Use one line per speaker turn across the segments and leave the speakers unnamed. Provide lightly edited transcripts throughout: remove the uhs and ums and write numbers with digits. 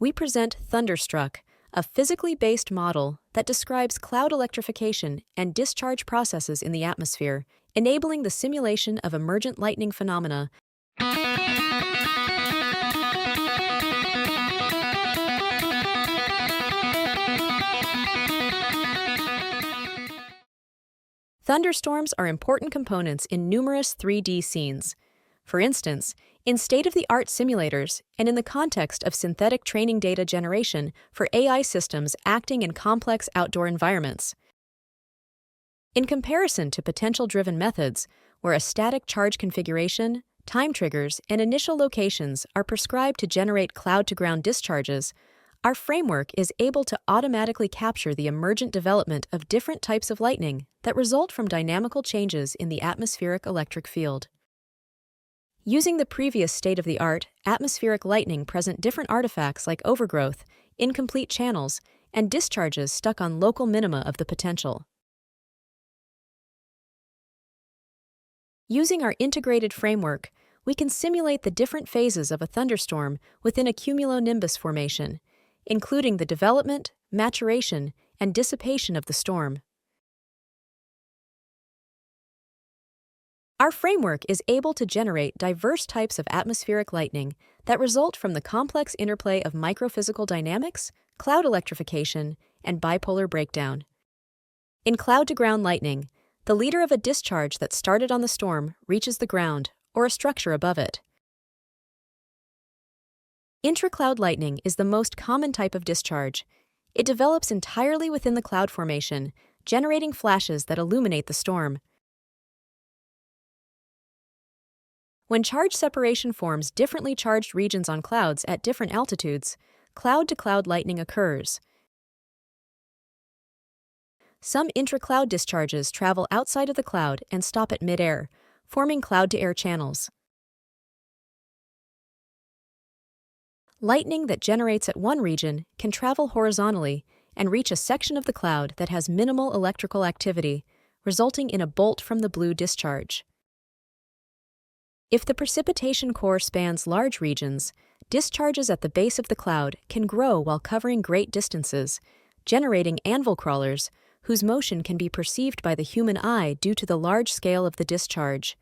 we present Thunderstruck, a physically based model that describes cloud electrification and discharge processes in the atmosphere, enabling the simulation of emergent lightning phenomena. Thunderstorms are important components in numerous 3D scenes. For instance, in state-of-the-art simulators and in the context of synthetic training data generation for AI systems acting in complex outdoor environments. In comparison to potential-driven methods, where a static charge configuration, time triggers, and initial locations are prescribed to generate cloud-to-ground discharges, our framework is able to automatically capture the emergent development of different types of lightning that result from dynamical changes in the atmospheric electric field. Using the previous state-of-the-art, atmospheric lightning present different artifacts like overgrowth, incomplete channels, and discharges stuck on local minima of the potential. Using our integrated framework, we can simulate the different phases of a thunderstorm within a cumulonimbus formation, including the development, maturation, and dissipation of the storm. Our framework is able to generate diverse types of atmospheric lightning that result from the complex interplay of microphysical dynamics, cloud electrification, and bipolar breakdown. In cloud-to-ground lightning, the leader of a discharge that started on the storm reaches the ground or a structure above it. Intracloud lightning is the most common type of discharge. It develops entirely within the cloud formation, generating flashes that illuminate the storm. When charge separation forms differently charged regions on clouds at different altitudes, cloud-to-cloud lightning occurs. Some intracloud discharges travel outside of the cloud and stop at mid-air, forming cloud-to-air channels. Lightning that generates at one region can travel horizontally and reach a section of the cloud that has minimal electrical activity, resulting in a bolt from the blue discharge. If the precipitation core spans large regions, discharges at the base of the cloud can grow while covering great distances, generating anvil crawlers, whose motion can be perceived by the human eye due to the large scale of the discharge.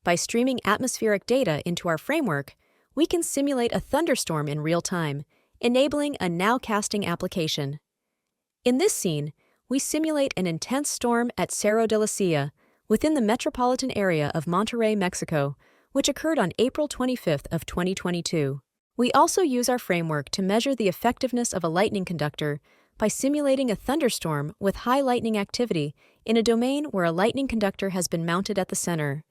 By streaming atmospheric data into our framework, we can simulate a thunderstorm in real time, enabling a nowcasting application. In this scene, we simulate an intense storm at Cerro de la Silla, within the metropolitan area of Monterrey, Mexico, which occurred on April 25 of 2022. We also use our framework to measure the effectiveness of a lightning conductor by simulating a thunderstorm with high lightning activity in a domain where a lightning conductor has been mounted at the center.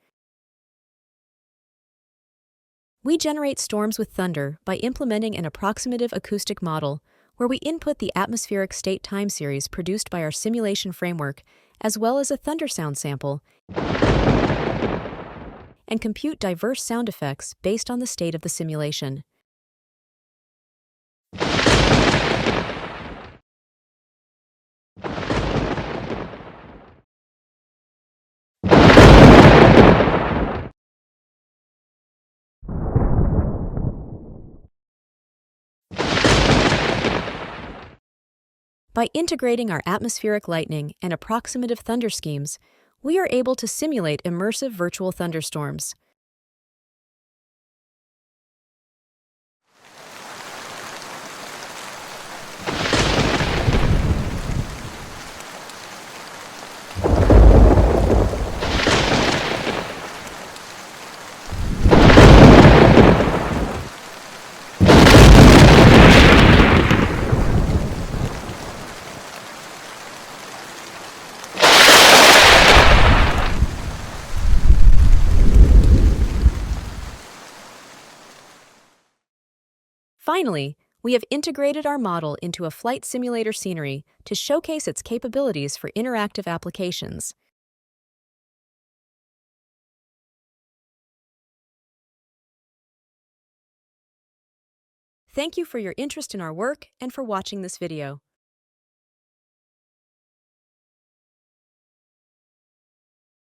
We generate storms with thunder by implementing an approximative acoustic model where we input the atmospheric state time series produced by our simulation framework, as well as a thunder sound sample, and compute diverse sound effects based on the state of the simulation. By integrating our atmospheric lightning and approximative thunder schemes, we are able to simulate immersive virtual thunderstorms. Finally, we have integrated our model into a flight simulator scenery to showcase its capabilities for interactive applications. Thank you for your interest in our work and for watching this video.